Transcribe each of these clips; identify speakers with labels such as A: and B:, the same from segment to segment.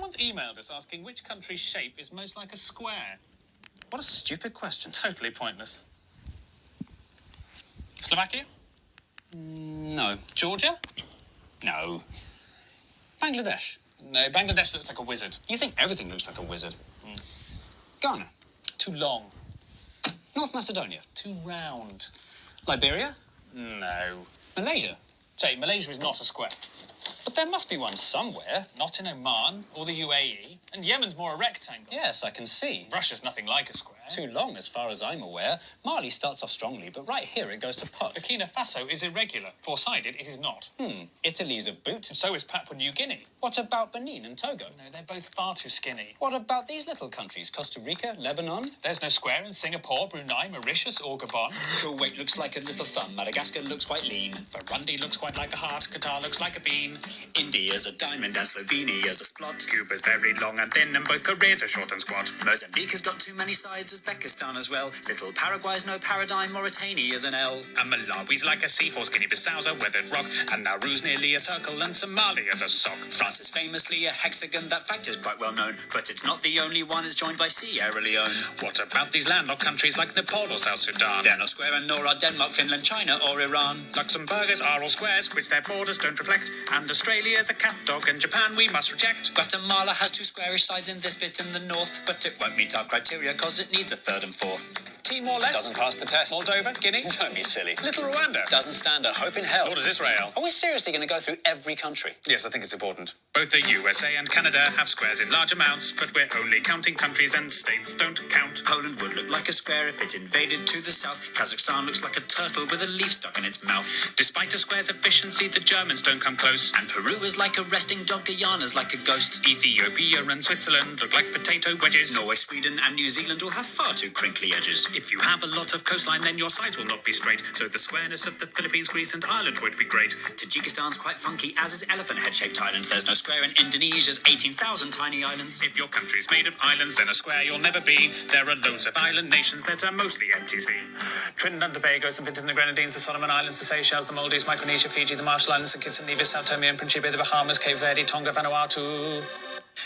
A: Someone's emailed us asking which country's shape is most like a square.
B: What a stupid question.
A: Totally pointless. Slovakia?
B: No.
A: Georgia?
B: No. Bangladesh?
A: No, Bangladesh looks like a wizard.
B: You think everything looks like a wizard. Ghana?
A: Too long.
B: North Macedonia?
A: Too round.
B: Liberia?
A: No.
B: Malaysia?
A: Jay, Malaysia is not a square.
B: But there must be one somewhere.
A: Not in Oman or the UAE. And Yemen's more a rectangle.
B: Yes, I can see.
A: Russia's nothing like a square.
B: Too long, as far as I'm aware. Mali starts off strongly, but right here it goes to pot.
A: Burkina Faso is irregular. Four-sided, it is not.
B: Italy's a boot.
A: And so is Papua New Guinea.
B: What about Benin and Togo?
A: No, they're both far too skinny.
B: What about these little countries? Costa Rica, Lebanon?
A: There's no square in Singapore, Brunei, Mauritius or Gabon.
B: Kuwait looks like a little thumb. Madagascar looks quite lean.
A: Burundi looks quite like a heart. Qatar looks like a bean.
C: India's a diamond and Slovenia's a splot. Cuba's very long and thin and both Koreas are short and squat. Mozambique has got too many sides, Uzbekistan as well. Little Paraguay's no paradigm, Mauritania's an L.
A: And Malawi's like a seahorse, Guinea-Bissau's a weathered rock. And Nauru's nearly a circle and Somalia's a sock.
C: France is famously a hexagon, that fact is quite well known. But it's not the only one, it's joined by Sierra Leone.
A: What about these landlocked countries like Nepal or South Sudan?
C: They're not square and nor are Denmark, Finland, China or Iran.
A: Luxembourgers are all squares, which their borders don't reflect. And Australia's a cat dog and Japan we must reject.
C: Guatemala has two squarish sides in this bit in the north, but it won't meet our criteria cause it needs a third and fourth.
A: Timor-Leste
B: Doesn't pass the test.
A: Moldova, Guinea.
B: Don't be silly.
A: Little Rwanda.
B: Doesn't stand a hope in hell.
A: Nor does Israel.
B: Are we seriously going to go through every country?
A: Yes, I think it's important. Both the USA and Canada have squares in large amounts, but we're only counting countries and states don't count.
C: Poland would look like a square if it invaded to the south. Kazakhstan looks like a turtle with a leaf stuck in its mouth.
A: Despite a square's efficiency, the Germans don't come close.
C: And Peru is like a resting dog, Guyana's like a ghost.
A: Ethiopia and Switzerland look like potato wedges.
C: Norway, Sweden and New Zealand all have far too crinkly edges.
A: If you have a lot of coastline, then your sides will not be straight. So the squareness of the Philippines, Greece and Ireland would be great.
C: Tajikistan's quite funky, as is elephant head-shaped Thailand. There's no square in Indonesia's 18,000 tiny islands.
A: If your country's made of islands, then a square you'll never be. There are loads of island nations that are mostly MTC. Trinidad and Tobago, St. Vincent and the Grenadines, the Solomon Islands, the Seychelles, the Maldives, Micronesia, Fiji, the Marshall Islands, St. Kitts and Nevis, Sao Tome and Principe, the Bahamas, Cape Verde, Tonga, Vanuatu.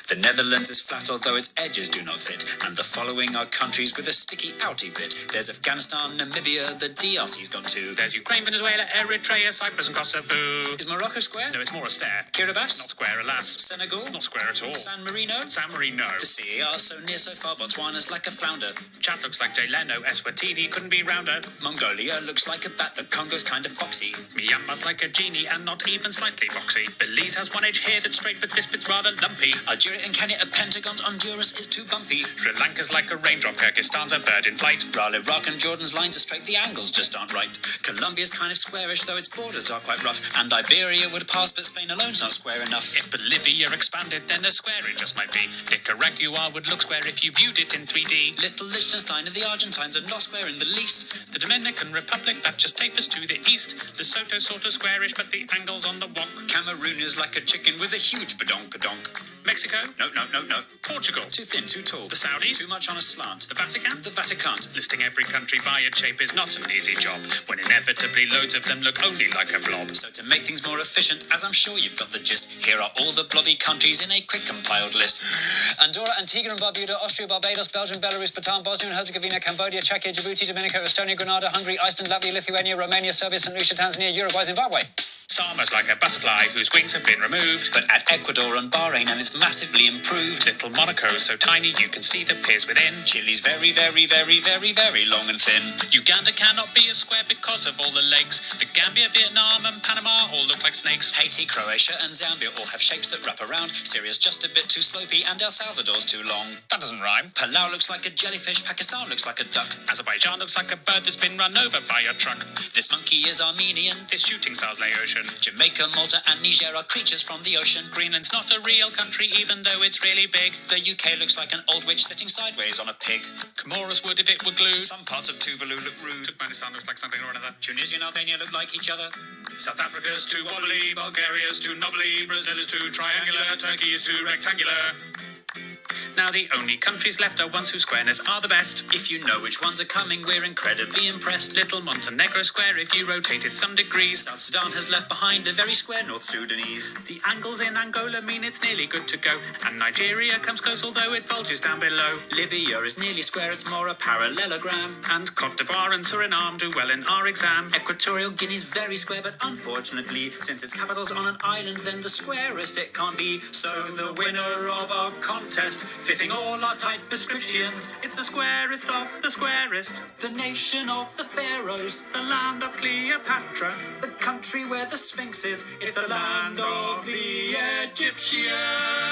C: The Netherlands is flat, although its edges do not fit. And the following are countries with a sticky outy bit. There's Afghanistan, Namibia, the DRC's got two.
A: There's Ukraine, Venezuela, Eritrea, Cyprus and Kosovo.
C: Is Morocco square?
A: No, it's more a stare.
C: Kiribati?
A: Not square, alas.
C: Senegal?
A: Not square at all.
C: San Marino?
A: San Marino.
C: The CAR so near so far, Botswana's like a flounder.
A: Chad looks like Jay Leno, Eswatini couldn't be rounder.
C: Mongolia looks like a bat, the Congo's kind of foxy.
A: Myanmar's like a genie and not even slightly boxy. Belize has one edge here that's straight, but this bit's rather lumpy.
C: Algeria and Kenya are pentagons, Honduras is too bumpy.
A: Sri Lanka's like a raindrop, Kyrgyzstan's a bird in flight.
C: While Iraq and Jordan's lines are straight, the angles just aren't right. Colombia's kind of squarish, though its borders are quite rough. And Iberia would pass, but Spain alone's not square enough.
A: If Bolivia expanded, then a square it just might be. Nicaragua would look square if you viewed it in 3D.
C: Little Liechtenstein and the Argentines are not square in the least.
A: The Dominican Republic, that just tapers to the east. Lesotho sort of squarish, but the angle's on the wonk.
C: Cameroon is like a chicken with a huge badonk-a-donk.
A: Mexico?
C: No.
A: Portugal?
C: Too thin, too tall.
A: The Saudis?
C: Too much on a slant.
A: The Vatican?
C: The Vatican.
A: Listing every country by its shape is not an easy job, when inevitably loads of them look only like a blob.
C: So to make things more efficient, as I'm sure you've got the gist, here are all the blobby countries in a quick compiled list.
B: Andorra, Antigua and Barbuda, Austria, Barbados, Belgium, Belarus, Bhutan, Bosnia and Herzegovina, Cambodia, Czechia, Djibouti, Dominica, Estonia, Grenada, Hungary, Iceland, Latvia, Lithuania, Romania, Serbia, St. Lucia, Tanzania, Uruguay, Zimbabwe.
A: Sama's like a butterfly whose wings have been removed.
C: But add Ecuador and Bahrain and it's massively improved.
A: Little Monaco's so tiny you can see the piers within.
C: Chile's very, very, very, very, very long and thin.
A: Uganda cannot be a square because of all the lakes. The Gambia, Vietnam and Panama all look like snakes.
C: Haiti, Croatia and Zambia all have shapes that wrap around. Syria's just a bit too slopey and El Salvador's too long.
A: That doesn't rhyme.
C: Palau looks like a jellyfish, Pakistan looks like a duck.
A: Azerbaijan looks like a bird that's been run over by a truck.
C: This monkey is Armenian.
A: This shooting star's Laotian.
C: Jamaica, Malta and Niger are creatures from the ocean.
A: Greenland's not a real country even though it's really big.
C: The UK looks like an old witch sitting sideways on a pig.
A: Comoros would if it were glue.
C: Some parts of Tuvalu look rude.
A: Turkmenistan looks like something or another.
C: Tunisia and Albania look like each other.
A: South Africa's too wobbly, Bulgaria's too knobbly, Brazil is too triangular, Turkey is too rectangular. Now the only countries left are ones whose squareness are the best.
C: If you know which ones are coming, we're incredibly impressed.
A: Little Montenegro square if you rotate it some degrees.
C: South Sudan has left behind a very square North Sudanese.
A: The angles in Angola mean it's nearly good to go. And Nigeria comes close although it bulges down below.
C: Libya is nearly square, it's more a parallelogram.
A: And Cote d'Ivoire and Suriname do well in our exam.
C: Equatorial Guinea's very square, but unfortunately, since its capital's on an island, then the squarest it can't be.
A: So the winner of our contest, fitting all our tight prescriptions, it's the squarest of the squarest.
C: The nation of the pharaohs,
A: The land of Cleopatra,
C: the country where the Sphinx is.
A: it's the land of the Egyptians.